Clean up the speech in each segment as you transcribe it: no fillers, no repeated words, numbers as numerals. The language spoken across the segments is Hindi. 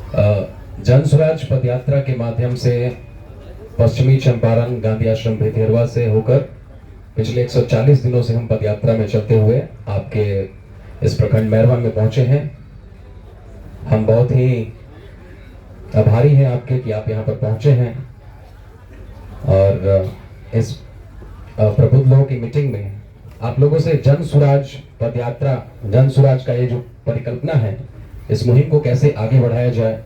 जन स्वराज पदयात्रा के माध्यम से पश्चिमी चंपारण गांधी आश्रम भेदियरवा से होकर पिछले 140 दिनों से हम पदयात्रा में चलते हुए आपके इस प्रखंड मैरवा में पहुंचे हैं। हम बहुत ही आभारी हैं आपके कि आप यहाँ पर पहुंचे हैं और इस प्रबुद्ध लोगों की मीटिंग में आप लोगों से जन स्वराज पदयात्रा, जन स्वराज का ये जो परिकल्पना है, इस मुहिम को कैसे आगे बढ़ाया जाए,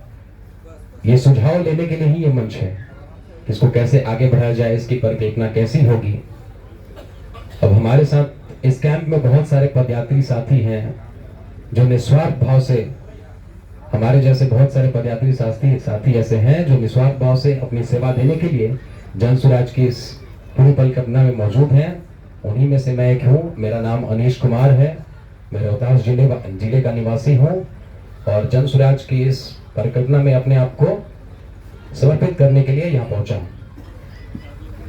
ये सुझाव लेने के लिए ही ये मंच है। इसको कैसे आगे बढ़ाया जाए, इसकी परिकल्पना कैसी होगी। अब हमारे साथ इस कैंप में बहुत सारे पदयात्री साथी हैं जो निस्वार्थ भाव से, हमारे जैसे बहुत सारे पदयात्री साथी ऐसे हैं जो निस्वार्थ भाव से अपनी सेवा देने के लिए जन स्वराज की इस पूरी परिकल्पना में मौजूद हैं। उन्हीं में से मैं एक हूँ। मेरा नाम अनीश कुमार है, मैं रोहतास जिले का निवासी हूँ और जन स्वराज की इस परिकल्पना में अपने आप को समर्पित करने के लिए यहाँ पहुंचा हूँ।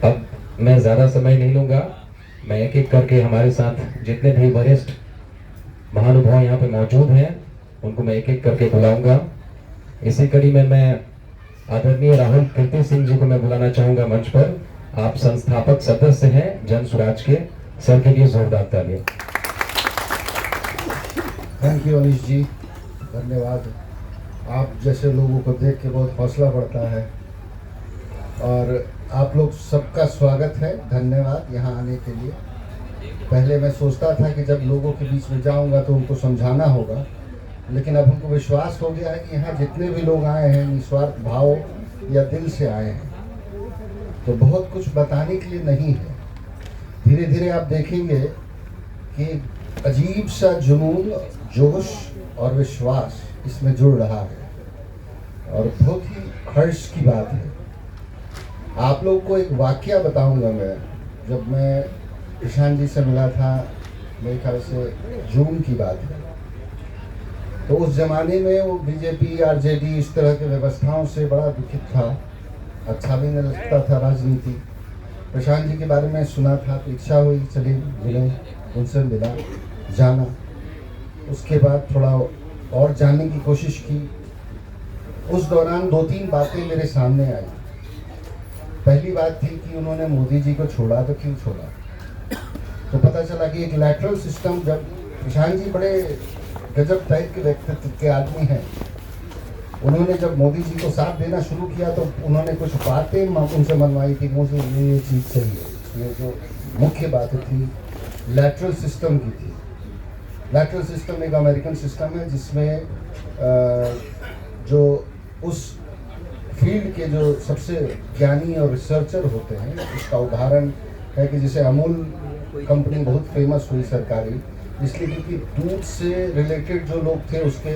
अब मैं ज़्यादा समय नहीं लूँगा, मैं एक एक करके हमारे साथ जितने भी वरिष्ठ महानुभाव यहाँ पे मौजूद हैं उनको मैं एक एक करके बुलाऊंगा। इसी कड़ी में मैं आदरणीय राहुल कीर्ति सिंह जी को मैं बुलाना चाहूँगा मंच पर। आप संस्थापक सदस्य हैं जन स्वराज के, सर के लिए जोरदार तालियां। थैंक यू अनीश जी, धन्यवाद। आप जैसे लोगों को देख के बहुत हौसला बढ़ता है और आप लोग सबका स्वागत है। धन्यवाद यहाँ आने के लिए। पहले मैं सोचता था कि जब लोगों के बीच में जाऊँगा तो उनको समझाना होगा, लेकिन अब हमको विश्वास हो गया है कि यहाँ जितने भी लोग आए हैं निस्वार्थ भाव या दिल से आए हैं, तो बहुत कुछ बताने के लिए नहीं है। धीरे धीरे आप देखेंगे कि अजीब सा जुनून, जोश और विश्वास इसमें जुड़ रहा है और बहुत ही हर्ष की बात है। आप लोग को एक वाकया बताऊंगा मैं। जब मैं प्रशांत जी से मिला था, मेरे ख्याल से जून की बात है, तो उस ज़माने में वो बीजेपी आरजेडी इस तरह की व्यवस्थाओं से बड़ा दुखित था। अच्छा भी नहीं लगता था राजनीति। प्रशांत जी के बारे में सुना था तो इच्छा हुई चलिए मिले, उनसे मिला, जाना। उसके बाद थोड़ा और जानने की कोशिश की। उस दौरान 2-3 बातें मेरे सामने आई। पहली बात थी कि उन्होंने मोदी जी को छोड़ा तो क्यों छोड़ा। तो पता चला कि एक लैटरल सिस्टम, जब प्रशांत जी बड़े गजब टाइप के व्यक्तित्व के आदमी हैं, उन्होंने जब मोदी जी को साथ देना शुरू किया तो उन्होंने कुछ बातें उनसे मनवाई थी, मुझे ये चीज़ चाहिए। ये जो मुख्य बात थी लैटरल सिस्टम की थी। लैटरल सिस्टम एक अमेरिकन सिस्टम है जिसमें जो उस फील्ड के जो सबसे ज्ञानी और रिसर्चर होते हैं, उसका उदाहरण है कि जैसे अमूल कंपनी बहुत फेमस हुई सरकारी, इसलिए क्योंकि दूध से रिलेटेड जो लोग थे उसके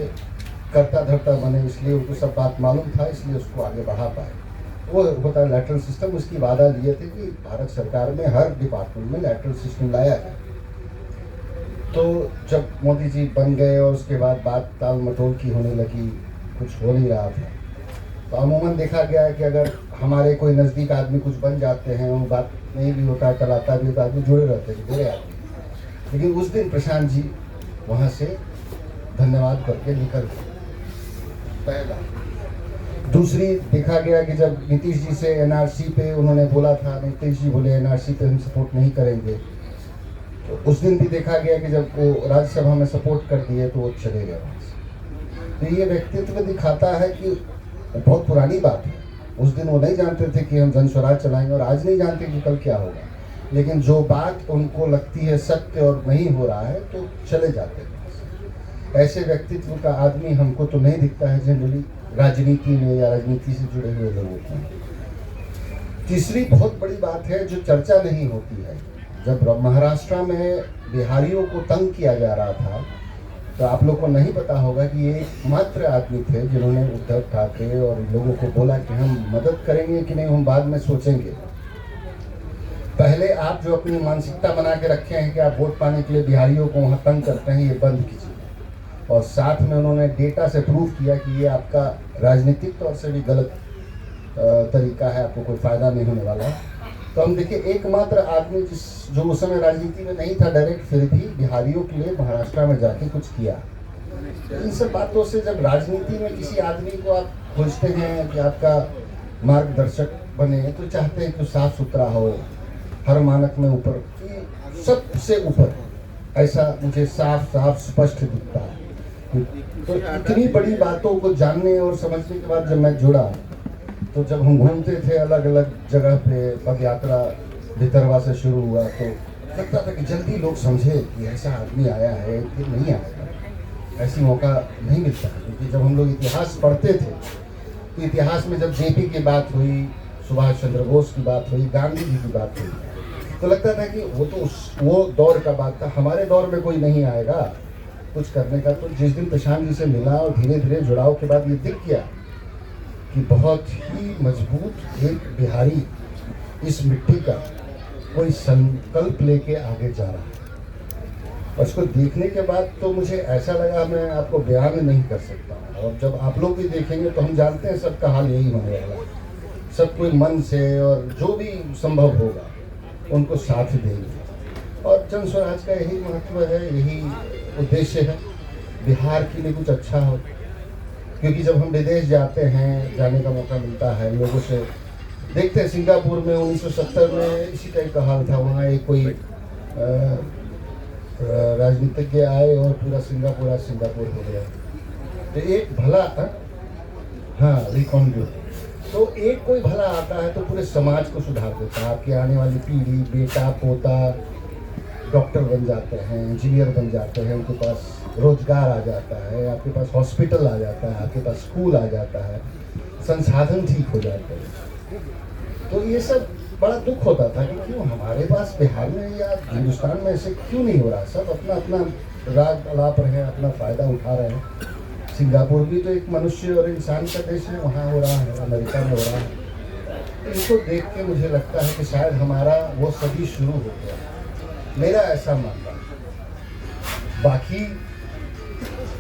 करता धरता बने, इसलिए उनको सब बात मालूम था, इसलिए उसको आगे बढ़ा पाए। वो होता है लैटरल सिस्टम। उसकी वादा लिए थे कि भारत सरकार में हर डिपार्टमेंट में लैटरल सिस्टम लाया जाए। तो जब मोदी जी बन गए और उसके बाद बात टाल मटोल की होने लगी, कुछ हो नहीं रहा था। तो अमूमन देखा गया है कि अगर हमारे कोई नज़दीक आदमी कुछ बन जाते हैं, वो बात नहीं भी होता है, टलाता भी होता है, आदमी जुड़े रहते हैं, जुड़े आदमी। लेकिन उस दिन प्रशांत जी वहाँ से धन्यवाद करके निकल गए, पहला। दूसरी देखा गया कि जब नीतीश जी से एनआरसी पे उन्होंने बोला था, नीतीश जी बोले एनआरसी पे हम सपोर्ट नहीं करेंगे, तो उस दिन भी देखा गया कि जब वो राज्यसभा में सपोर्ट कर दिए तो वो चले गए वहाँ से। तो ये व्यक्तित्व दिखाता है कि बहुत पुरानी बात है। उस दिन वो नहीं जानते थे कि हम जन स्वराज चलाएंगे और आज नहीं जानते कि कल क्या होगा, लेकिन जो बात उनको लगती है सत्य और नहीं हो रहा है तो चले जाते हैं। ऐसे व्यक्तित्व का आदमी हमको तो नहीं दिखता है जनरली राजनीति में या राजनीति से जुड़े हुए लोगों को। तीसरी बहुत बड़ी बात है जो चर्चा नहीं होती है, जब महाराष्ट्र में बिहारियों को तंग किया जा रहा था तो आप लोग को नहीं पता होगा कि ये एकमात्र आदमी थे जिन्होंने उद्धव ठाकरे और लोगों को बोला कि हम मदद करेंगे कि नहीं हम बाद में सोचेंगे। पहले आप जो अपनी मानसिकता बना के रखे हैं कि आप वोट पाने के लिए बिहारियों को वहाँ तंग करते हैं, ये बंद कीजिए। और साथ में उन्होंने डेटा से प्रूव किया कि ये आपका राजनीतिक तौर से भी गलत तरीका है, आपको कोई फ़ायदा नहीं होने वाला। तो हम देखिए एकमात्र आदमी जो उस समय राजनीति में नहीं था डायरेक्ट, फिर भी बिहारियों के लिए महाराष्ट्र में जाके कुछ किया। इन सब बातों से जब राजनीति में किसी आदमी को आप खोजते हैं कि आपका मार्गदर्शक बने, तो चाहते हैं कि साफ सुथरा हो, हर मानक में ऊपर, कि सबसे ऊपर, ऐसा मुझे साफ साफ स्पष्ट दिखता है। तो इतनी बड़ी बातों को जानने और समझने के बाद जब मैं जुड़ा, तो जब हम घूमते थे अलग अलग जगह पे, पद यात्रा भितरवा से शुरू हुआ, तो लगता था कि जल्दी लोग समझे कि ऐसा आदमी आया है कि नहीं आया, ऐसी मौका नहीं मिलता। क्योंकि जब हम लोग इतिहास पढ़ते थे, तो इतिहास में जब जेपी की बात हुई, सुभाष चंद्र बोस की बात हुई, गांधी जी की बात हुई, तो लगता था कि वो तो वो दौर का बात था, हमारे दौर में कोई नहीं आएगा कुछ करने का। तो जिस दिन प्रशांत जी से मिला और धीरे धीरे जुड़ाव के बाद ये दिख गया कि बहुत ही मजबूत एक बिहारी इस मिट्टी का कोई संकल्प लेके आगे जा रहा है। और उसको देखने के बाद तो मुझे ऐसा लगा, मैं आपको बयान नहीं कर सकता। और जब आप लोग भी देखेंगे तो हम जानते हैं सबका हाल यही होने वाला है। सब कोई मन से और जो भी संभव होगा उनको साथ देंगे। और जन स्वराज का यही महत्व है, यही उद्देश्य है, बिहार के लिए कुछ अच्छा हो। क्योंकि जब हम विदेश जाते हैं, जाने का मौका मिलता है, लोगों से देखते हैं, सिंगापुर में 1970 में इसी टाइप का हाल था। वहाँ एक कोई राजनीतिज्ञ आए और पूरा सिंगापुर आज सिंगापुर हो गया। तो एक भला, हाँ, रिकॉन्ड्यू, तो एक कोई भला आता है तो पूरे समाज को सुधार देता है। आपकी आने वाली पीढ़ी, बेटा पोता डॉक्टर बन जाते हैं, इंजीनियर बन जाते हैं, उनके पास रोजगार आ जाता है, आपके पास हॉस्पिटल आ जाता है, आपके पास स्कूल आ जाता है, संसाधन ठीक हो जाते हैं। तो ये सब बड़ा दुख होता था कि क्यों हमारे पास बिहार में या हिंदुस्तान में ऐसे क्यों नहीं हो रहा। सब अपना अपना राग अलाप रहे, अपना फ़ायदा उठा रहे हैं। सिंगापुर भी तो एक मनुष्य और इंसान का देश है, वहाँ हो रहा है, अमेरिका में हो रहा है। इनको देख के मुझे लगता है कि शायद हमारा वो सदी शुरू हो गया, मेरा ऐसा मानना है। बाकी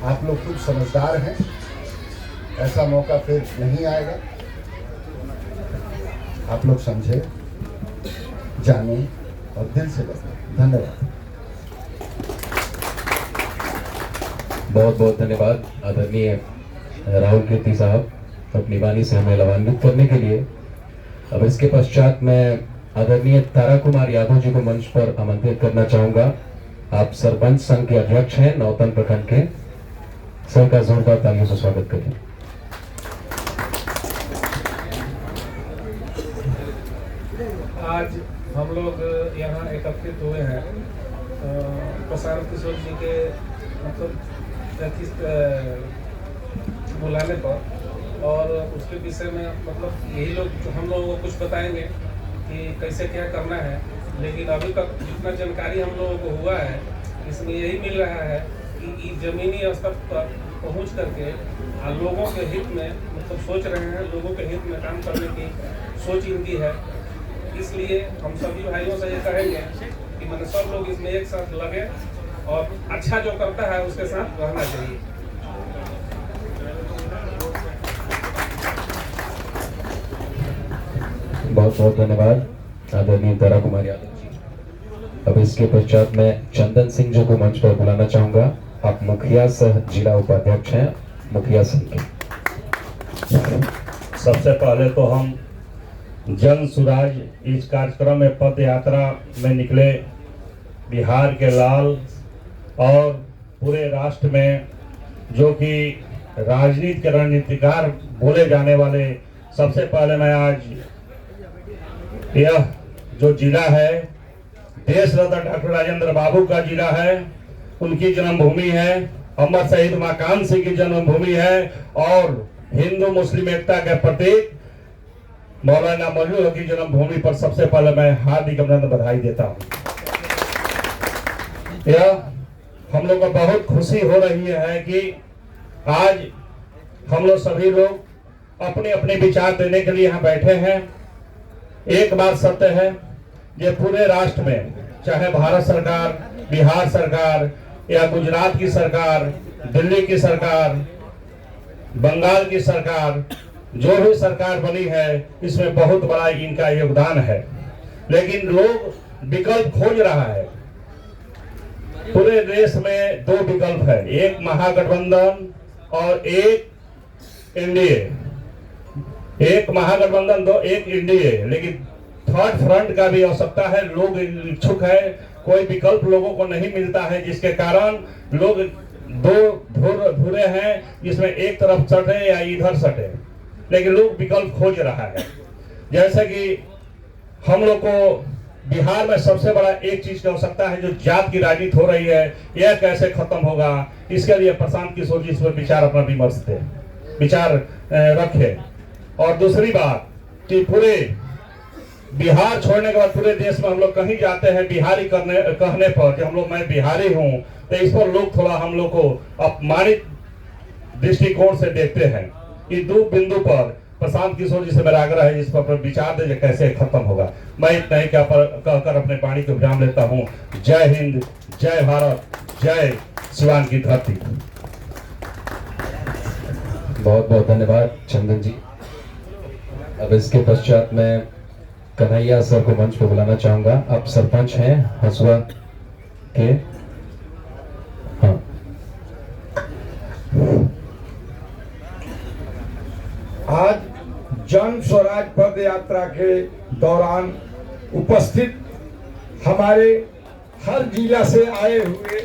आप लोग कुछ समझदार हैं, ऐसा मौका फिर नहीं आएगा। आप लोग समझे, जाने और दिल से बने। धन्यवाद। बहुत बहुत धन्यवाद आदरणीय राहुल कीर्ति साहब, अपनी वाणी से हमें लाभान्वित करने के लिए। अब इसके पश्चात मैं आदरणीय तारा कुमार यादव जी को मंच पर आमंत्रित करना चाहूंगा। आप सरपंच संघ के अध्यक्ष हैं नौतन प्रखंड के। सर का जोरदार तालियों से स्वागत करें। आज हम लोग यहाँ एकत्रित हुए हैं प्रशांत किशोर जी के मतलब बुलाने पर, और उसके विषय में मतलब यही लोग हम लोगों को कुछ बताएंगे कि कैसे क्या करना है। लेकिन अभी तक जितना जानकारी हम लोगों को हुआ है, इसमें यही मिल रहा है कि ज़मीनी स्तर पर पहुँच करके लोगों के हित में मतलब सोच रहे हैं, लोगों के हित में काम करने की सोच इनकी है। इसलिए हम सभी भाइयों से ये कहेंगे कि मैंने सब लोग इसमें एक साथ लगे और अच्छा जो करता है उसके साथ रहना चाहिए। बहुत बहुत धन्यवाद आदरणीय तारा कुमार यादव जी। अब इसके पश्चात मैं चंदन सिंह जी को मंच पर बुलाना चाहूंगा। आप मुखिया सह जिला उपाध्यक्ष हैं मुखिया संघ के। सबसे पहले तो हम जन सुराज इस कार्यक्रम में पद यात्रा में निकले बिहार के लाल और पूरे राष्ट्र में जो कि राजनीति के रणनीतिकार बोले जाने वाले, सबसे पहले मैं आज यह जो जिला है देश रत्न डॉक्टर राजेंद्र बाबू का जिला है, उनकी जन्मभूमि है, अमर शहीद माकान सिंह की जन्मभूमि है और हिंदू मुस्लिम एकता के प्रतीक मौलाना मौलवी की जन्मभूमि पर सबसे पहले मैं हार्दिक अभिनंदन बधाई देता हूँ। यह हम लोग को बहुत खुशी हो रही है कि आज हम लोग सभी लोग अपने अपने विचार देने के लिए यहाँ बैठे हैं। एक बात सत्य है, ये पूरे राष्ट्र में चाहे भारत सरकार, बिहार सरकार या गुजरात की सरकार, दिल्ली की सरकार, बंगाल की सरकार, जो भी सरकार बनी है इसमें बहुत बड़ा इनका योगदान है। लेकिन लोग विकल्प खोज रहा है पूरे देश में दो विकल्प है, एक महागठबंधन और एक एनडीए। एक महागठबंधन दो, एक एनडीए, लेकिन थर्ड फ्रंट का भी आवश्यकता है। लोग इच्छुक है, कोई विकल्प लोगों को नहीं मिलता है, जिसके कारण लोग दो धुरे हैं, जिसमें एक तरफ सटे या इधर सटे, लेकिन लोग विकल्प खोज रहा है। जैसे कि हम लोग को बिहार में सबसे बड़ा एक चीज की आवश्यकता है, जो जात की राजनीति हो रही है, यह कैसे खत्म होगा, इसके लिए प्रशांत किशोर जी इस पर विचार अपना विमर्श थे, विचार रखे। और दूसरी बात कि पूरे बिहार छोड़ने के बाद पूरे देश में हम लोग कहीं जाते हैं बिहारी कहने पर कि हम लोग मैं बिहारी हूं, तो इस पर लोग थोड़ा हम लोग को अपमानित दृष्टिकोण से देखते हैं। इस दो बिंदु पर प्रशांत किशोर जी से मेरा आग्रह है, इस पर विचार दे कैसे खत्म होगा। मैं इतना ही कहकर अपने वाणी को विराम लेता हूँ। जय हिंद, जय भारत, जय सिवान की धरती। बहुत बहुत धन्यवाद चंदन जी। अब इसके पश्चात मैं कन्हैया सर को मंच पर बुलाना चाहूंगा। आप सरपंच हैं हसुआ के। हाँ, आज जन स्वराज पद यात्रा के दौरान उपस्थित हमारे हर जिला से आए हुए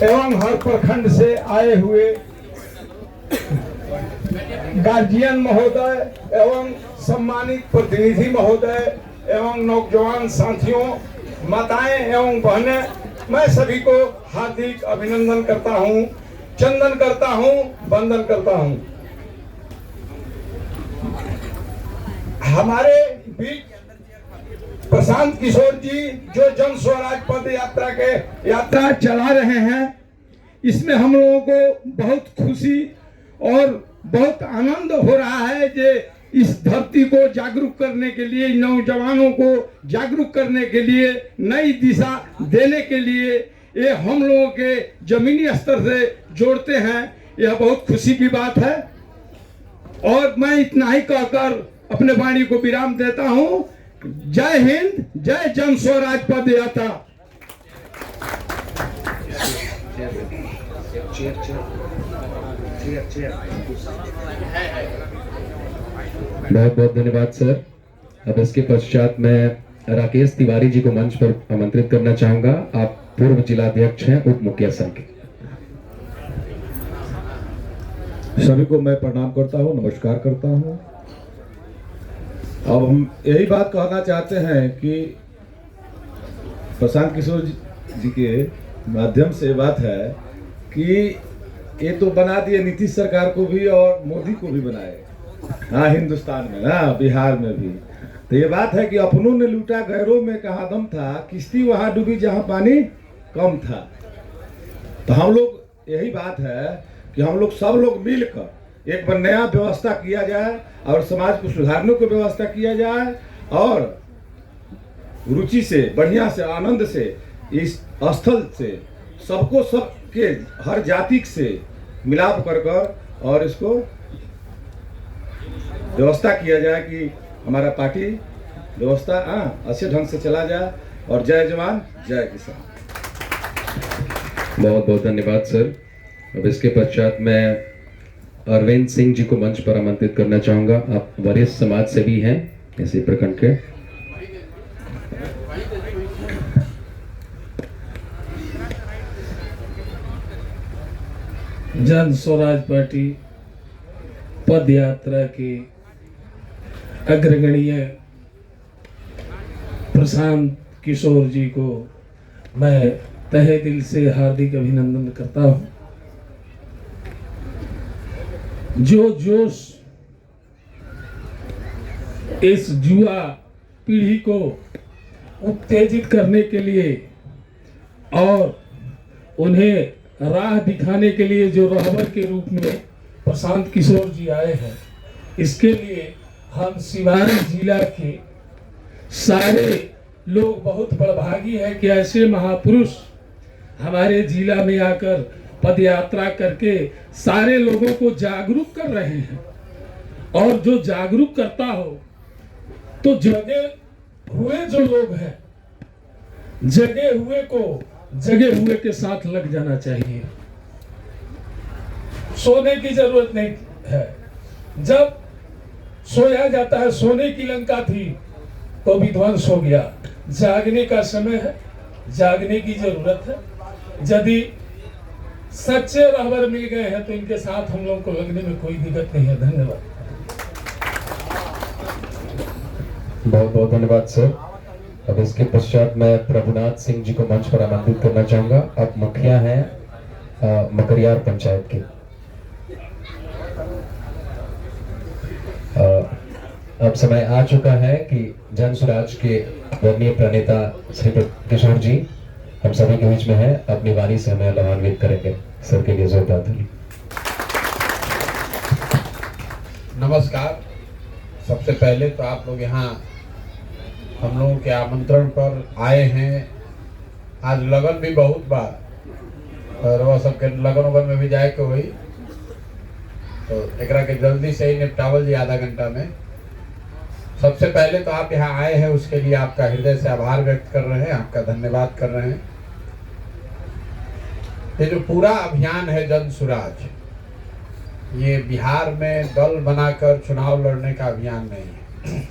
एवं हर प्रखंड से आए हुए गार्जियन महोदय एवं सम्मानित प्रतिनिधि महोदय एवं नौजवान साथियों, माताएं एवं बहनें, मैं सभी को हार्दिक अभिनंदन करता हूं, चंदन करता हूं, वंदन करता हूं। हमारे बीच प्रशांत किशोर जी जो जन स्वराज पद यात्रा चला रहे हैं, इसमें हम लोगों को बहुत खुशी और बहुत आनंद हो रहा है कि इस धरती को जागरूक करने के लिए, नौजवानों को जागरूक करने के लिए, नई दिशा देने के लिए ये हम लोगों के जमीनी स्तर से जोड़ते हैं। यह बहुत खुशी की बात है और मैं इतना ही कहकर अपने वाणी को विराम देता हूं। जय हिंद, जय जन स्वराज पद यात्रा। बहुत बहुत धन्यवाद सर। अब इसके पश्चात मैं राकेश तिवारी जी को मंच पर आमंत्रित करना चाहूंगा। आप पूर्व जिलाध्यक्ष हैं उप मुखिया संघ के। सभी को मैं प्रणाम करता हूं, नमस्कार करता हूं। अब हम यही बात कहना चाहते हैं कि प्रशांत किशोर जी के माध्यम से बात है कि ये तो बना दिए नीतीश सरकार को भी और मोदी को भी बनाए, हाँ, हिंदुस्तान में ना, बिहार में भी। तो ये बात है कि अपनों ने लूटा गैरों में कहाँ दम था, किश्ती वहां डूबी जहां पानी कम था। तो हम लोग यही बात है कि हम लोग सब लोग मिलकर एक नया व्यवस्था किया जाए और समाज को सुधारने को व्यवस्था किया जाए और रुचि से, बढ़िया से, आनंद से, इस स्थल से सबको, सबके हर जाति से मिलाप कर और इसको व्यवस्था किया जाए कि हमारा पार्टी व्यवस्था अच्छे ढंग से चला जाए। और जय जवान, जय किसान। बहुत बहुत धन्यवाद सर। अब इसके पश्चात मैं अरविंद सिंह जी को मंच पर आमंत्रित करना चाहूंगा। आप वरिष्ठ समाज सेवी हैं इसी प्रखंड के। जन स्वराज पार्टी पद यात्रा के अग्रगण्य प्रशांत किशोर जी को मैं तहे दिल से हार्दिक अभिनंदन करता हूं। जो जोश इस युवा पीढ़ी को उत्तेजित करने के लिए और उन्हें राह दिखाने के लिए जो रहबर के रूप में प्रशांत किशोर जी आए हैं, इसके लिए हम सिवान जिला के सारे लोग बहुत बड़भागी हैं कि ऐसे महापुरुष हमारे जिला में आकर पद यात्रा करके सारे लोगों को जागरूक कर रहे हैं। और जो जागरूक करता हो तो जगे हुए जो लोग हैं, जगे हुए को जगे हुए के साथ लग जाना चाहिए। सोने की जरूरत नहीं है। जब सोया जाता है, सोने की लंका थी तो विध्वंस हो गया। जागने का समय है, जागने की जरूरत है। यदि सच्चे रहबर मिल गए हैं तो इनके साथ हम लोगों को लगने में कोई दिक्कत नहीं है। धन्यवाद। बहुत बहुत धन्यवाद सर। अब इसके पश्चात मैं प्रभुनाथ सिंह जी को मंच पर आमंत्रित करना चाहूंगा। आप मुखिया हैं मकरियार पंचायत के। अब समय आ चुका है कि जन स्वराज के वर्णीय प्रणेता श्री किशोर जी हम सभी के बीच में है, अपनी वाणी से हमें लाभान्वित करेंगे। सर के लिए जोरदार ताली। नमस्कार। सबसे पहले तो आप लोग यहाँ हम लोगों के आमंत्रण पर आए हैं। आज लगन भी बहुत बा और वह सबके लगन उगन में भी जाए के हुई, तो एकरा के जल्दी से ही निपटावल जी आधा घंटा में। सबसे पहले तो आप यहाँ आए हैं उसके लिए आपका हृदय से आभार व्यक्त कर रहे हैं, आपका धन्यवाद कर रहे हैं। ये जो पूरा अभियान है जन सुराज, ये बिहार में दल बनाकर चुनाव लड़ने का अभियान नहीं है।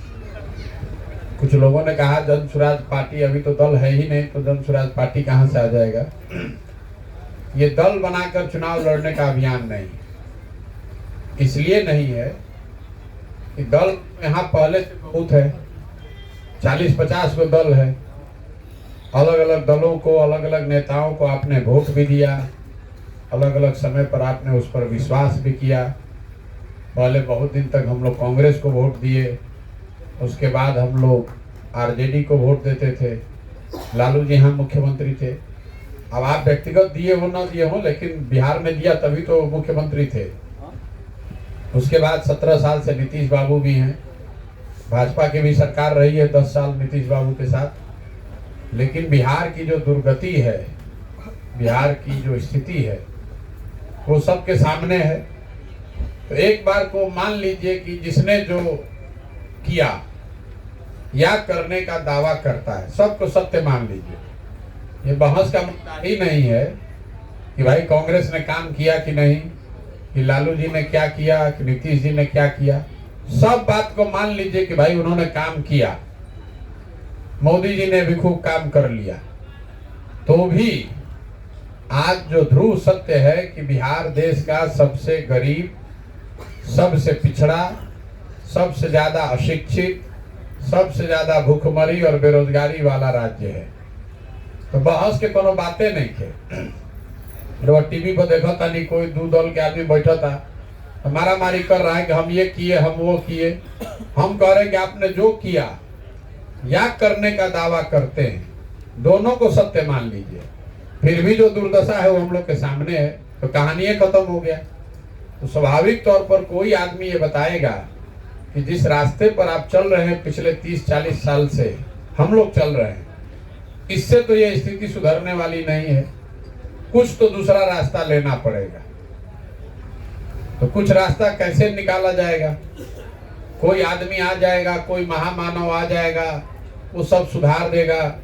कुछ लोगों ने कहा जन सुराज पार्टी, अभी तो दल है ही नहीं तो जन सुराज पार्टी कहाँ से आ जाएगा। ये दल बनाकर चुनाव लड़ने का अभियान नहीं है। इसलिए नहीं है कि दल यहाँ पहले से बहुत है, 40-50 को दल है। अलग अलग दलों को, अलग अलग नेताओं को आपने वोट भी दिया, अलग अलग समय पर आपने उस पर विश्वास भी किया। पहले बहुत दिन तक हम लोग कांग्रेस को वोट दिए, उसके बाद हम लोग आरजेडी को वोट देते थे। लालू जी यहाँ मुख्यमंत्री थे। अब आप व्यक्तिगत दिए हो ना दिए हो, लेकिन बिहार में दिया तभी तो मुख्यमंत्री थे। उसके बाद 17 साल से नीतीश बाबू भी हैं, भाजपा की भी सरकार रही है 10 साल नीतीश बाबू के साथ। लेकिन बिहार की जो दुर्गति है, बिहार की जो स्थिति है, वो सबके सामने है। तो एक बार को मान लीजिए कि जिसने जो किया या करने का दावा करता है, सबको सत्य मान लीजिए। ये बहस का मुद्दा ही नहीं है कि भाई कांग्रेस ने काम किया कि नहीं, कि लालू जी ने क्या किया, कि नीतीश जी ने क्या किया। सब बात को मान लीजिए कि भाई उन्होंने काम किया। मोदी जी ने भी खूब काम कर लिया। तो भी आज जो ध्रुव सत्य है कि बिहार देश का सबसे गरीब, सबसे पिछड़ा, सबसे ज्यादा अशिक्षित, सबसे ज्यादा भूखमरी और बेरोजगारी वाला राज्य है। तो बहस के कोनो बातें नहीं थे। जब टीवी पर देखा था नहीं, कोई दो दल के आदमी बैठा था, हमारा मारी कर रहा है कि हम ये किए, हम वो किए। हम कह रहे हैं कि आपने जो किया या करने का दावा करते हैं, दोनों को सत्य मान लीजिए। फिर भी जो दुर्दशा है वो हम लोग के सामने है, तो कहानी खत्म हो गया। तो स्वाभाविक तौर पर कोई आदमी ये बताएगा कि जिस रास्ते पर आप चल रहे हैं पिछले 30-40 साल से हम लोग चल रहे हैं, इससे तो ये स्थिति सुधरने वाली नहीं है। कुछ तो दूसरा रास्ता लेना पड़ेगा। तो कुछ रास्ता कैसे निकाला जाएगा? कोई आदमी आ जाएगा, कोई महामानव आ जाएगा, वो सब सुधार देगा,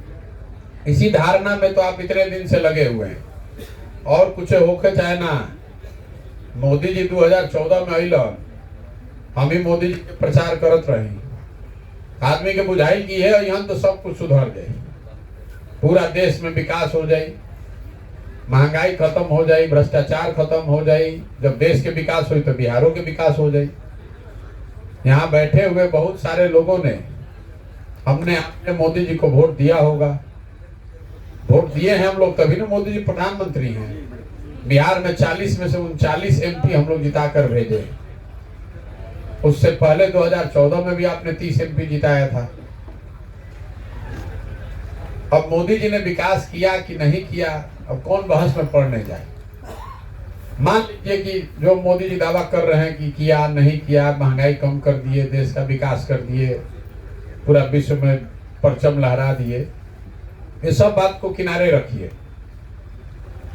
इसी धारणा में तो आप इतने दिन से लगे हुए हैं। और कुछ होके चाहे ना, मोदी जी 2014 में अलन, हम ही मोदी जी के प्रचार करत रही। आदमी के बुझाई की है यहाँ तो सब कुछ सुधर जाए, पूरा देश में विकास हो जाए, महंगाई खत्म हो जाए, भ्रष्टाचार खत्म हो जाए। जब देश के विकास हुई तो बिहारों के विकास हो जाए। यहाँ बैठे हुए बहुत सारे लोगों ने, हमने आपने मोदी जी को वोट दिया होगा। वोट दिए हैं हम लोग, तभी ना मोदी जी प्रधानमंत्री हैं। बिहार में 40 में से 39 MP हम लोग जिता कर भेजे। उससे पहले 2014 में भी आपने 30 MP जिताया था। अब मोदी जी ने विकास किया कि नहीं किया, अब कौन बहस में पड़ने जाए। मान लीजिए कि जो मोदी जी दावा कर रहे हैं कि किया नहीं किया, महंगाई कम कर दिए, देश का विकास कर दिए, पूरा विश्व में परचम लहरा दिए, ये सब बात को किनारे रखिए।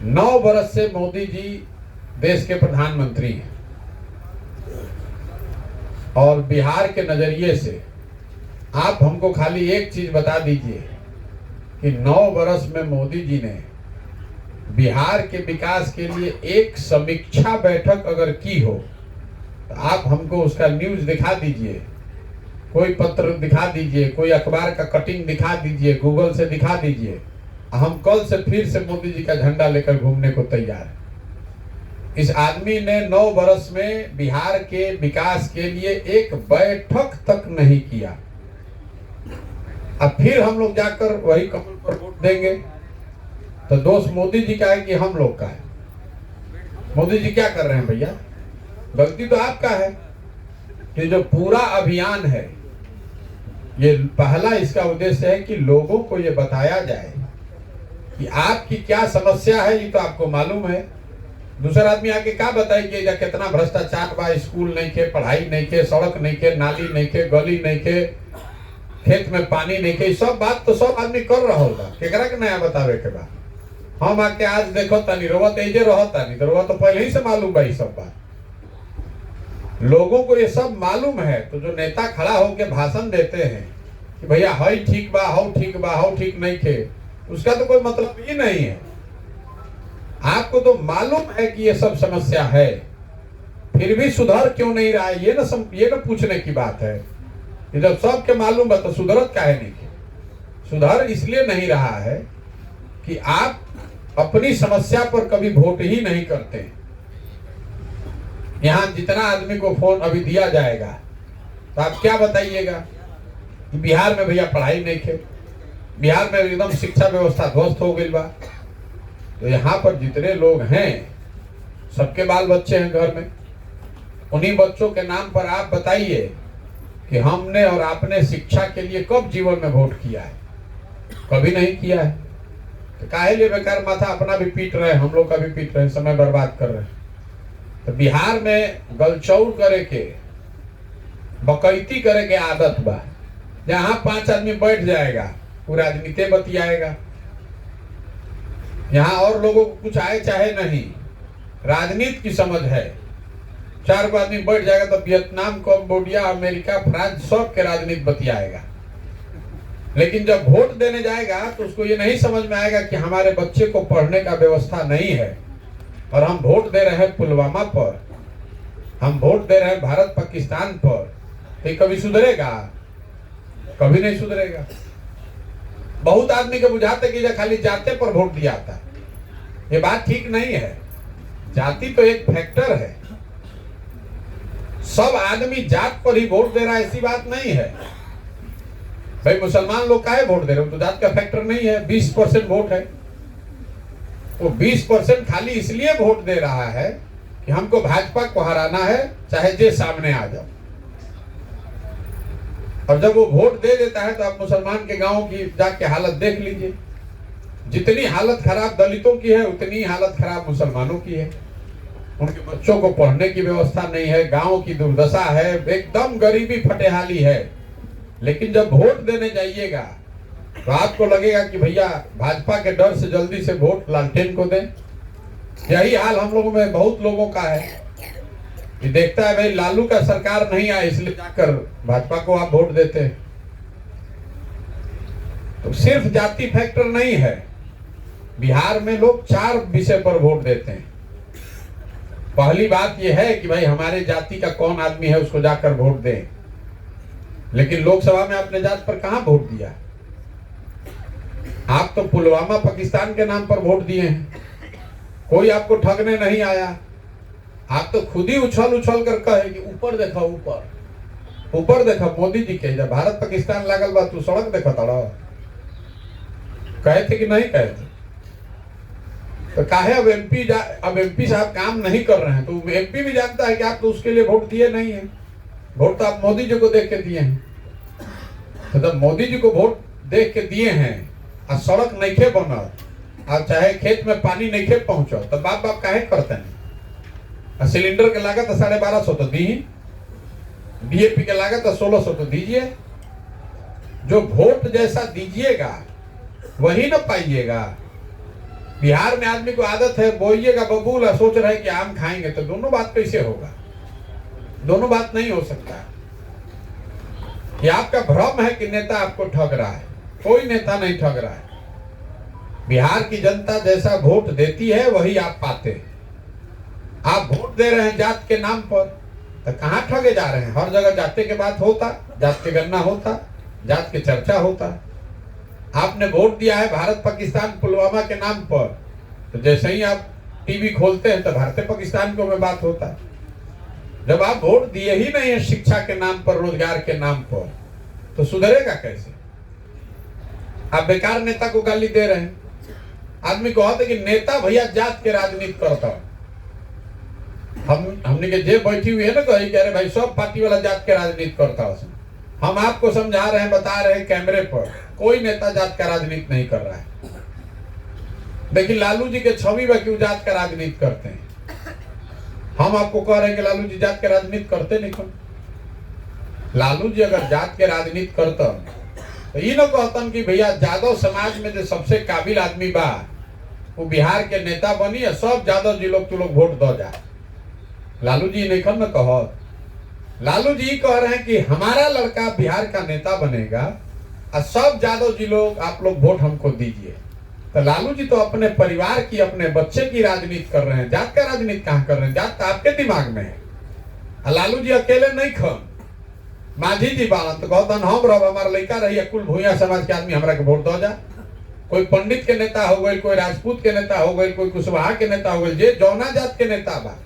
9 वर्ष से मोदी जी देश के प्रधानमंत्री हैं और बिहार के नजरिए से आप हमको खाली एक चीज बता दीजिए कि 9 वर्ष में मोदी जी ने बिहार के विकास के लिए एक समीक्षा बैठक अगर की हो तो आप हमको उसका न्यूज दिखा दीजिए, कोई पत्र दिखा दीजिए, कोई अखबार का कटिंग दिखा दीजिए, गूगल से दिखा दीजिए। हम कल से फिर से मोदी जी का झंडा लेकर घूमने को तैयार हैं। इस आदमी ने 9 वर्ष में बिहार के विकास के लिए एक बैठक तक नहीं किया। अब फिर हम लोग जाकर वही कमल पर वोट देंगे तो दोष मोदी जी का है कि हम लोग का है? मोदी जी क्या कर रहे हैं भैया? गलती तो आपका है कि जो पूरा अभियान है, ये पहला इसका उद्देश्य है कि लोगों को ये बताया जाए कि आपकी क्या समस्या है, ये तो आपको मालूम है। दूसरा आदमी आके क्या बताए कि कितना भ्रष्टाचार बा, स्कूल नहीं के, पढ़ाई नहीं के, सड़क नहीं के, नाली नहीं के, गली नहीं के, खेत में पानी नहीं के, सब बात तो सब आदमी कर रहा होगा। केकरा के नया बतावे के बाद हम आके आज देखो तनी रोवा तेजे रहो तनी तो रोवा तो पहले ही से मालूम भाई सब बात। लोगों को ये सब मालूम है, तो जो नेता खड़ा होकर भाषण देते हैं कि भैया हई ठीक बा, हौ ठीक बा, हौ ठीक नहीं थे, उसका तो कोई मतलब ही नहीं है। आपको तो मालूम है कि ये सब समस्या है, फिर भी सुधर क्यों नहीं रहा है? ये ना पूछने की बात है। जब सबके मालूम है तो सुधरत काहे नहीं? सुधर इसलिए नहीं रहा है कि आप अपनी समस्या पर कभी वोट ही नहीं करते। यहाँ जितना आदमी को फोन अभी दिया जाएगा तो आप क्या बताइएगा कि बिहार में भैया पढ़ाई नहीं थे, बिहार में एकदम शिक्षा व्यवस्था ध्वस्त हो गई बा। तो यहाँ पर जितने लोग हैं सबके बाल बच्चे हैं घर में, उन्हीं बच्चों के नाम पर आप बताइए कि हमने और आपने शिक्षा के लिए कब जीवन में वोट किया है? कभी नहीं किया है। तो काहे लिए बेकार माथा अपना भी पीट रहे हैं, हम लोग का भी पीट रहे हैं, समय बर्बाद कर रहे हैं। तो बिहार में गलचौर करे के, बकैती करे के आदत बा। जहाँ 5 आदमी बैठ जाएगा वो राजनीति बतियाएगा। यहाँ और लोगों को कुछ आए चाहे नहीं, राजनीति की समझ है। 4 आदमी बैठ जाएगा तो वियतनाम, कंबोडिया, अमेरिका, फ्रांस सब के राजनीति बतियाएगा। लेकिन जब वोट देने जाएगा तो उसको ये नहीं समझ में आएगा कि हमारे बच्चे को पढ़ने का व्यवस्था नहीं है और हम वोट दे रहे हैं पुलवामा पर, हम वोट दे रहे हैं भारत पाकिस्तान पर। तो कभी सुधरेगा? कभी नहीं सुधरेगा। बहुत आदमी को बुझाते कि खाली जाते पर वोट दिया था, ये बात ठीक नहीं है। जाति तो एक फैक्टर है, सब आदमी जात पर ही वोट दे रहा है ऐसी बात नहीं है। भाई मुसलमान लोग काहे वोट दे रहे हो? तो जात का फैक्टर नहीं है। 20% वोट है, वो 20% खाली इसलिए वोट दे रहा है कि हमको भाजपा को हराना है, चाहे जे सामने आ जाओ। और जब वो वोट दे देता है तो आप मुसलमान के गांव की जाके हालत देख लीजिए। जितनी हालत खराब दलितों की है उतनी हालत खराब मुसलमानों की है। उनके बच्चों को पढ़ने की व्यवस्था नहीं है, गांव की दुर्दशा है, एकदम गरीबी फटेहाली है। लेकिन जब वोट देने जाइएगा तो आपको लगेगा कि भैया भाजपा के डर से जल्दी से वोट लालटेन को दें। यही हाल हम लोगों में बहुत लोगों का है कि देखता है भाई लालू का सरकार नहीं आया इसलिए जाकर भाजपा को आप वोट देते हैं। तो सिर्फ जाति फैक्टर नहीं है, बिहार में लोग 4 विषय पर वोट देते हैं। पहली बात यह है कि भाई हमारे जाति का कौन आदमी है उसको जाकर वोट दें। लेकिन लोकसभा में आपने जात पर कहां वोट दिया? आप तो पुलवामा पाकिस्तान के नाम पर वोट दिए हैं, कोई आपको ठगने नहीं आया। आप तो खुद ही उछल उछल कर कहे कि ऊपर देखा, ऊपर ऊपर देखा मोदी जी के। जब भारत पाकिस्तान लागल बा तू सड़क देखा था, कहे थे कि नहीं कहे थे? तो काहे अब एमपी साहब काम नहीं कर रहे हैं? तो एमपी भी जानता है कि आप तो उसके लिए वोट दिए नहीं है। वोट तो आप मोदी जी को देख के दिए हैं। तो जब मोदी जी को वोट देख के दिए हैं और सड़क नहीं खे बना और चाहे खेत में पानी नहीं खे पहुंचो तो बाप काहे करते हैं? सिलेंडर के लागत 1250 तो दी, डीएपी के लागत 1600 तो दीजिए। जो वोट जैसा दीजिएगा वही ना पाइएगा। बिहार में आदमी को आदत है बोइएगा बबूल और सोच रहे कि आम खाएंगे, तो दोनों बात कैसे होगा? दोनों बात नहीं हो सकता। ये आपका भ्रम है कि नेता आपको ठग रहा है। कोई नेता नहीं ठग रहा है। बिहार की जनता जैसा वोट देती है वही आप पाते हैं। आप वोट दे रहे हैं जात के नाम पर, तो कहाँ ठगे जा रहे हैं? हर जगह जाति के बात होता, जात के गन्ना होता, जात की चर्चा होता। आपने वोट दिया है भारत पाकिस्तान पुलवामा के नाम पर, तो जैसे ही आप टीवी खोलते हैं तो भारत पाकिस्तान को में बात होता है। जब आप वोट दिए ही नहीं है शिक्षा के नाम पर, रोजगार के नाम पर, तो सुधरेगा कैसे? आप बेकार नेता को गाली दे रहे हैं। आदमी कहते कि नेता भैया जात के राजनीति करता। हमने के जे बैठी हुई है ना, कही कह रहे भाई सब पार्टी वाला जात के राजनीति करता है। हम आपको समझा रहे हैं, बता रहे हैं कैमरे पर, कोई नेता जात का राजनीति नहीं कर रहा है। लेकिन लालू जी के छवि में क्यों जात का राजनीति करते हैं? हम आपको कह रहे हैं कि लालू जी जात के राजनीति करते नहीं। कौन लालू जी अगर जात के राजनीति करता तो ये न कहतन कि भैया यादव समाज में जो सबसे काबिल आदमी बा वो बिहार के नेता बनी है, सब यादव जी लोग तू लोग वोट दो जा। लालू जी नहीं न कहो। लालू जी कह रहे हैं कि हमारा लड़का बिहार का नेता बनेगा और सब यादव जी लोग आप लोग वोट हमको दीजिए। तो लालू जी तो अपने परिवार की, अपने बच्चे की राजनीति कर रहे हैं, जात का राजनीति कहाँ कर रहे हैं? जात तो आपके दिमाग में है। और लालू जी अकेले नहीं खन, माझी जी बालन तो कहतन हम रब हमारा लड़का रही, कुल भूया समाज के आदमी हमरा के वोट दो जा। कोई पंडित के नेता हो गए, कोई राजपूत के नेता हो गए, कोई कुशवाहा के नेता हो गए, जे जौना जात के नेता बा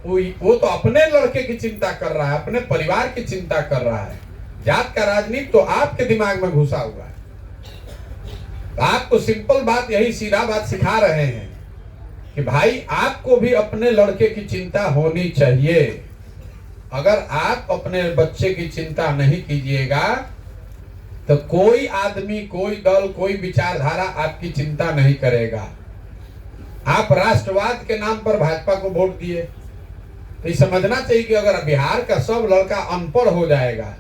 वो तो अपने लड़के की चिंता कर रहा है, अपने परिवार की चिंता कर रहा है। जात का राजनीति तो आपके दिमाग में घुसा हुआ है। तो आपको सिंपल बात, यही सीधा बात सिखा रहे हैं कि भाई आपको भी अपने लड़के की चिंता होनी चाहिए। अगर आप अपने बच्चे की चिंता नहीं कीजिएगा तो कोई आदमी, कोई दल, कोई विचारधारा आपकी चिंता नहीं करेगा। आप राष्ट्रवाद के नाम पर भाजपा को वोट दिए, तो ये समझना चाहिए कि अगर बिहार का सब लड़का अनपढ़ हो जाएगा,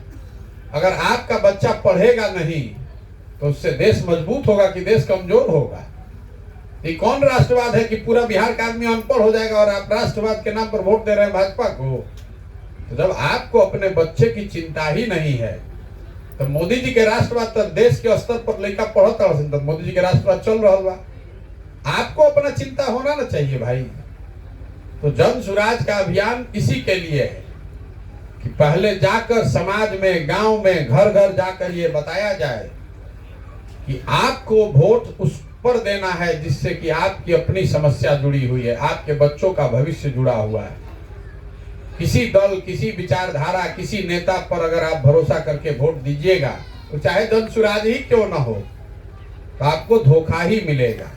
अगर आपका बच्चा पढ़ेगा नहीं, तो उससे देश मजबूत होगा कि देश कमजोर होगा? ये कौन राष्ट्रवाद है कि पूरा बिहार का आदमी अनपढ़ हो जाएगा और आप राष्ट्रवाद के नाम पर वोट दे रहे हैं भाजपा को? तो जब आपको अपने बच्चे की चिंता ही नहीं है, तो मोदी जी के राष्ट्रवाद तो देश के स्तर पर लड़का पढ़ता है, तो मोदी जी के राष्ट्रवाद चल रहा बा। आपको अपना चिंता होना ना चाहिए भाई। तो जन सुराज का अभियान इसी के लिए है कि पहले जाकर समाज में, गांव में, घर घर जाकर ये बताया जाए कि आपको वोट उस पर देना है जिससे कि आपकी अपनी समस्या जुड़ी हुई है, आपके बच्चों का भविष्य जुड़ा हुआ है। किसी दल, किसी विचारधारा, किसी नेता पर अगर आप भरोसा करके वोट दीजिएगा, तो चाहे जन सुराज ही क्यों ना हो, तो आपको धोखा ही मिलेगा।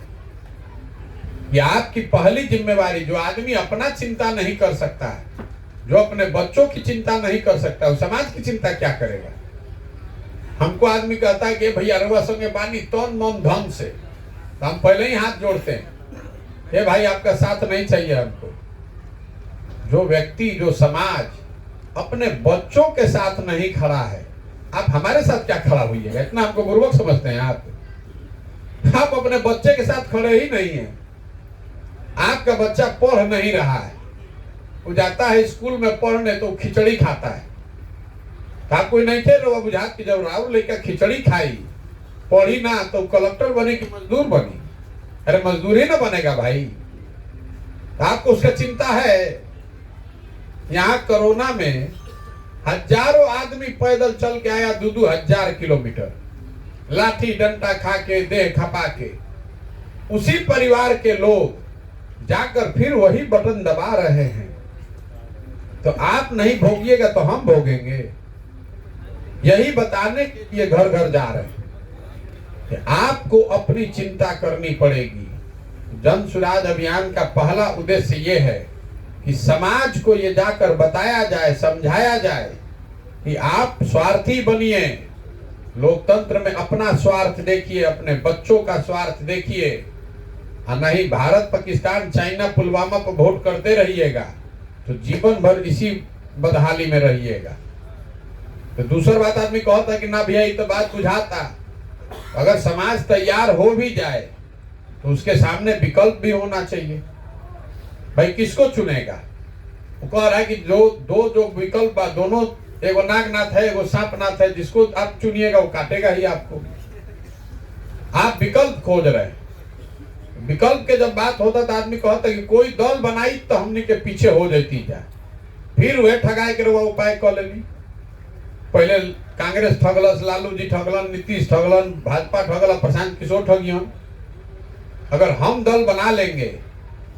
ये आपकी पहली जिम्मेवारी, जो आदमी अपना चिंता नहीं कर सकता है, जो अपने बच्चों की चिंता नहीं कर सकता, वो समाज की चिंता क्या करेगा? हमको आदमी कहता है कि भैया रउआ संगे बानी तन मन धन से, तो हम पहले ही हाथ जोड़ते हैं, ये भाई आपका साथ नहीं चाहिए हमको। जो व्यक्ति, जो समाज अपने बच्चों के साथ नहीं खड़ा है, आप हमारे साथ क्या खड़ा हुईएगा? इतना हमको बुर्बक समझते हैं आप अपने बच्चे के साथ खड़े ही नहीं है। आपका बच्चा पढ़ नहीं रहा है, वो जाता है स्कूल में पढ़ने तो खिचड़ी खाता है। तो आप कोई नहीं थे लोग बुझात की जब राहुल लेकर खिचड़ी खाई, पढ़ी ना तो कलेक्टर बने कि मजदूर बनी? अरे मजदूर ही ना बनेगा भाई। तो आपको उसका चिंता है। यहाँ कोरोना में हजारों आदमी पैदल चल के आया, 2-2 किलोमीटर, लाठी डंडा खा के, देह खपा के। उसी परिवार के लोग जाकर फिर वही बटन दबा रहे हैं। तो आप नहीं भोगिएगा तो हम भोगेंगे। यही बताने के लिए घर घर जा रहे हैं कि आपको अपनी चिंता करनी पड़ेगी। जन सुराज अभियान का पहला उद्देश्य ये है कि समाज को ये जाकर बताया जाए, समझाया जाए कि आप स्वार्थी बनिए, लोकतंत्र में अपना स्वार्थ देखिए, अपने बच्चों का स्वार्थ देखिए, और नहीं भारत पाकिस्तान चाइना पुलवामा पर वोट करते रहिएगा तो जीवन भर इसी बदहाली में रहिएगा। तो दूसरी बात आदमी कहता है कि ना भैया ये तो बात बुझाता, अगर समाज तैयार हो भी जाए तो उसके सामने विकल्प भी होना चाहिए। भाई किसको चुनेगा? वो कह रहा है कि जो विकल्प बा, दोनों, एगो नागनाथ है, एगो सांपनाथ है, जिसको आप चुनिएगा वो काटेगा ही आपको। आप विकल्प खोज रहे हैं। विकल्प के जब बात होता तो आदमी कहता कि कोई दल बनाई तो हमने के पीछे हो जाती जा, फिर वह ठगाए के रुआ उपाय कर लेनी। पहले कांग्रेस ठगलस, लालू जी ठगलन, नीतीश ठगलन, भाजपा ठगला, प्रशांत किशोर ठगियन। अगर हम दल बना लेंगे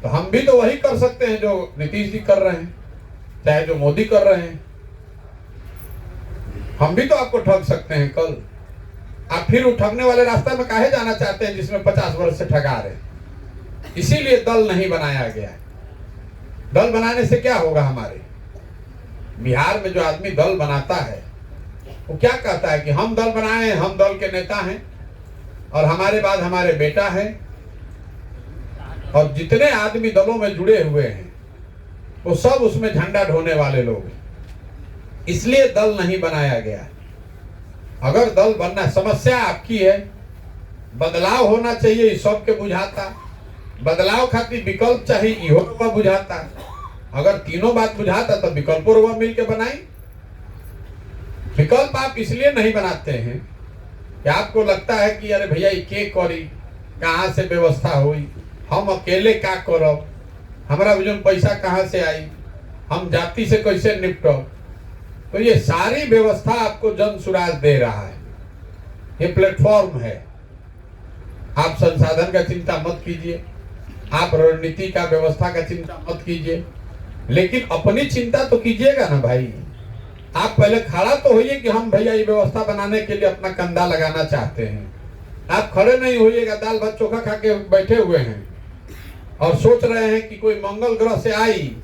तो हम भी तो वही कर सकते हैं जो नीतीश जी कर रहे हैं, चाहे जो मोदी कर रहे हैं। हम भी तो आपको ठग सकते हैं कल। आप फिर ठगने वाले रास्ते में काहे जाना चाहते हैं जिसमें 50 वर्ष से ठगा रहे? इसीलिए दल नहीं बनाया गया। दल बनाने से क्या होगा? हमारे बिहार में जो आदमी दल बनाता है वो क्या कहता है कि हम दल बनाए, हम दल के नेता हैं और हमारे बाद हमारे बेटा हैं। और जितने आदमी दलों में जुड़े हुए हैं वो सब उसमें झंडा ढोने वाले लोग हैं। इसलिए दल नहीं बनाया गया। अगर दल बनना, समस्या आपकी है, बदलाव होना चाहिए, सबके बुझाता। बदलाव खातिर विकल्प चाहिए, इहो रुआ बुझाता। अगर तीनों बात बुझाता तो विकल्प रुआ मिल के बनाई। विकल्प आप इसलिए नहीं बनाते हैं कि आपको लगता है कि अरे भैया के करी, कहाँ से व्यवस्था हुई, हम अकेले क्या करब, हमारा जो पैसा कहाँ से आई, हम जाति से कैसे निपटब। तो ये सारी व्यवस्था आपको जन सुराज दे रहा है, ये प्लेटफॉर्म है। आप संसाधन का चिंता मत कीजिए, आप रणनीति का व्यवस्था का चिंता मत कीजिए, लेकिन अपनी चिंता तो कीजिएगा ना भाई। आप पहले खड़ा तो होइए कि हम भैया ये व्यवस्था बनाने के लिए अपना कंधा लगाना चाहते हैं। आप खड़े नहीं होइएगा, दाल भात चोखा खा के बैठे हुए हैं और सोच रहे हैं कि कोई मंगल ग्रह से आई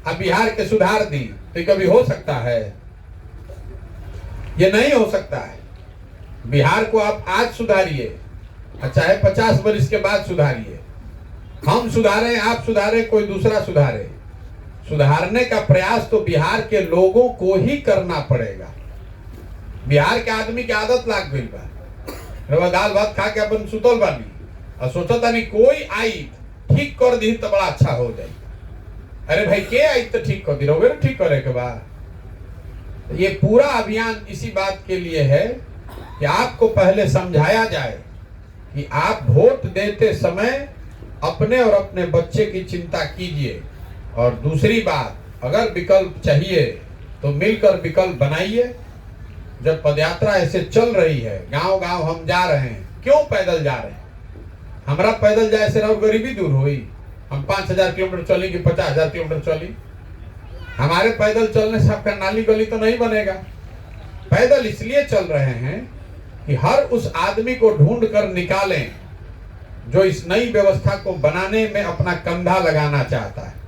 अब बिहार के सुधार दी। तो कभी हो सकता है? ये नहीं हो सकता है। बिहार को आप आज सुधारिए, चाहे 50 वर्ष के बाद सुधारिए। हम सुधारें, आप सुधारें, कोई दूसरा सुधारे, सुधारने का प्रयास तो बिहार के लोगों को ही करना पड़ेगा। बिहार के आदमी की आदत लाग गई बा, दाल भात खा के अपन सुतल बानी और सोचता नहीं कोई आई ठीक कर दी तो बड़ा अच्छा हो जाए। अरे भाई के आई तो ठीक कर दी, रोगे ठीक करे के बाद। ये पूरा अभियान इसी बात के लिए है कि आपको पहले समझाया जाए कि आप वोट देते समय अपने और अपने बच्चे की चिंता कीजिए। और दूसरी बात, अगर विकल्प चाहिए तो मिलकर विकल्प बनाइए। जब पदयात्रा ऐसे चल रही है, गांव गांव हम जा रहे हैं, क्यों पैदल जा रहे हैं? हमारा पैदल जाए से और गरीबी दूर हुई। हम 5000 किलोमीटर चली कि 50,000 किलोमीटर चली? हमारे पैदल चलने से आपका नाली गली तो नहीं बनेगा। पैदल इसलिए चल रहे हैं कि हर उस आदमी को ढूंढ कर निकालें जो इस नई व्यवस्था को बनाने में अपना कंधा लगाना चाहता है।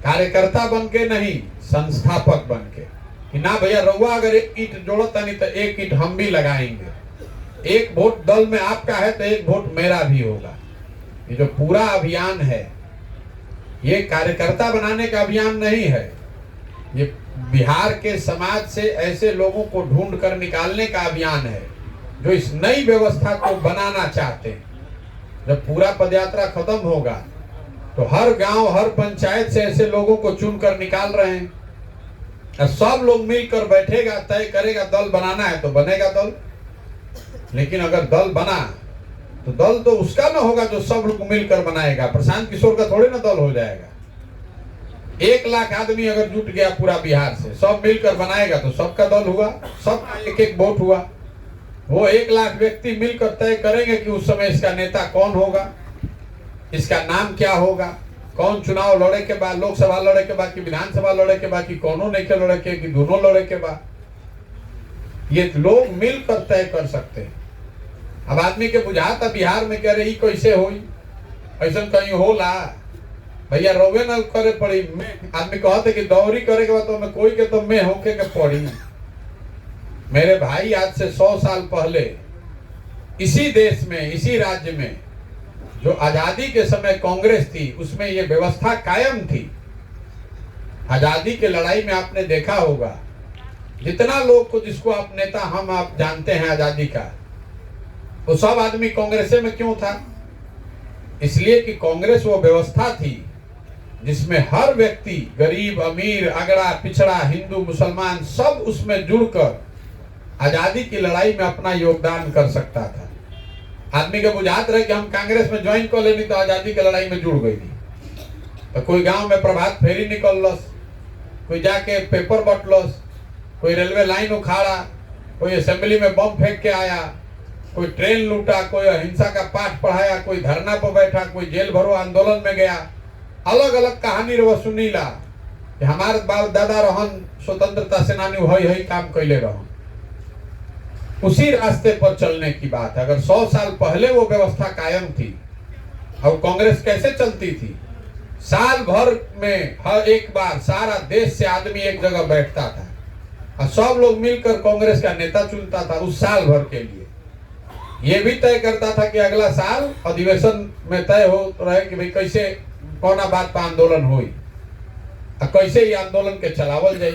कार्यकर्ता बन के नहीं, संस्थापक बन के, कि ना भैया रउआ अगर एक ईंट जोड़ता नहीं तो एक ईंट हम भी लगाएंगे। एक वोट दल में आपका है तो एक वोट मेरा भी होगा। ये जो पूरा अभियान है ये कार्यकर्ता बनाने का अभियान नहीं है, ये बिहार के समाज से ऐसे लोगों को ढूंढ कर निकालने का अभियान है जो इस नई व्यवस्था को बनाना चाहते हैं। जब पूरा पदयात्रा खत्म होगा तो हर गांव, हर पंचायत से ऐसे लोगों को चुनकर निकाल रहे हैं और सब लोग मिलकर बैठेगा, तय करेगा दल बनाना है तो बनेगा दल। लेकिन अगर दल बना तो दल तो उसका ना होगा जो सब लोग मिलकर बनाएगा। प्रशांत किशोर का थोड़े ना दल हो जाएगा। 1 लाख आदमी अगर जुट गया पूरा बिहार से, सब मिलकर बनाएगा तो सबका दल हुआ, सबका एक एक वोट हुआ। वो 1 लाख व्यक्ति मिलकर तय करेंगे कि उस समय इसका नेता कौन होगा, इसका नाम क्या होगा, कौन चुनाव लड़े के बाद, लोकसभा लड़े के बाद कि विधानसभा लड़े के बाद कि कौनों नहीं के लड़े के कि दोनों लड़े के बाद, ये लोग मिलकर तय कर सकते हैं। अब आदमी के बुझाता बिहार में कह रही कैसे होई, ऐसा कहीं होला भैया रोवे ना करे पड़ी। आदमी कहते कि दौरी करे के बाद तो मैं कोई के तो मैं होके के पड़ी। मेरे भाई आज से 100 साल पहले इसी देश में, इसी राज्य में जो आजादी के समय कांग्रेस थी उसमें ये व्यवस्था कायम थी। आजादी के लड़ाई में आपने देखा होगा जितना लोग को, जिसको आप नेता हम आप जानते हैं आजादी का, वो सब आदमी कांग्रेस में क्यों था? इसलिए कि कांग्रेस वो व्यवस्था थी जिसमें हर व्यक्ति, गरीब, अमीर, अगड़ा, पिछड़ा, हिंदू, मुसलमान, सब उसमें जुड़कर आजादी की लड़ाई में अपना योगदान कर सकता था। आदमी के बुझात रहे कि हम कांग्रेस में ज्वाइन कर लेनी तो आजादी के लड़ाई में जुड़ गई थी। तो कोई गांव में प्रभात फेरी निकलस, कोई जाके पेपर बटलस, कोई रेलवे लाइन उखाड़ा, कोई असेंबली में बम फेंक के आया, कोई ट्रेन लूटा, कोई अहिंसा का पाठ पढ़ाया, कोई धरना पर बैठा, कोई जेल भरो आंदोलन में गया। अलग अलग कहानी रो सुनीला। हमारे बाप दादा रहन स्वतंत्रता सेनानी हई काम कैले रहन। उसी रास्ते पर चलने की बात है। अगर 100 साल पहले वो व्यवस्था कायम थी और कांग्रेस कैसे चलती थी, साल भर में हर एक बार सारा देश से आदमी एक जगह बैठता था और सब लोग मिलकर कांग्रेस का नेता चुनता था उस साल भर के लिए। ये भी तय करता था कि अगला साल अधिवेशन में तय हो रहे कि भाई कैसे कौना बात पर आंदोलन हुई और कैसे ये आंदोलन के चलावल जाए।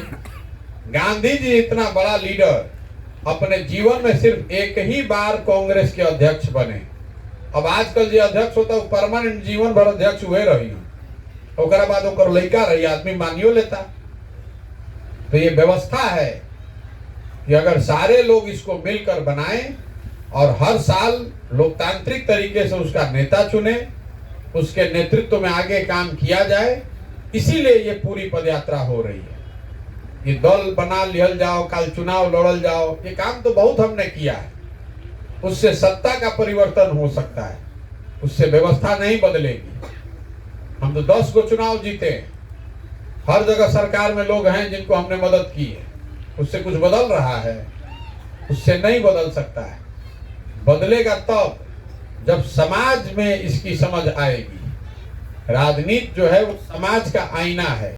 गांधी जी इतना बड़ा लीडर अपने जीवन में सिर्फ एक ही बार कांग्रेस के अध्यक्ष बने। अब आजकल जो अध्यक्ष होता है वो परमानेंट जीवन भर अध्यक्ष हुए रही, ओकरा बाद ओकर लड़का रही, आदमी मानियो लेता। तो ये व्यवस्था है कि अगर सारे लोग इसको मिलकर बनाएं और हर साल लोकतांत्रिक तरीके से उसका नेता चुने, उसके नेतृत्व में आगे काम किया जाए, इसीलिए ये पूरी पदयात्रा हो रही है। ये दल बना लियल जाओ, कल चुनाव लड़ल जाओ, ये काम तो बहुत हमने किया है। उससे सत्ता का परिवर्तन हो सकता है, उससे व्यवस्था नहीं बदलेगी। हम तो 10 को चुनाव जीते, हर जगह सरकार में लोग हैं जिनको हमने मदद की है, उससे कुछ बदल रहा है? उससे नहीं बदल सकता है। बदलेगा तब जब समाज में इसकी समझ आएगी। राजनीति जो है वो समाज का आईना है।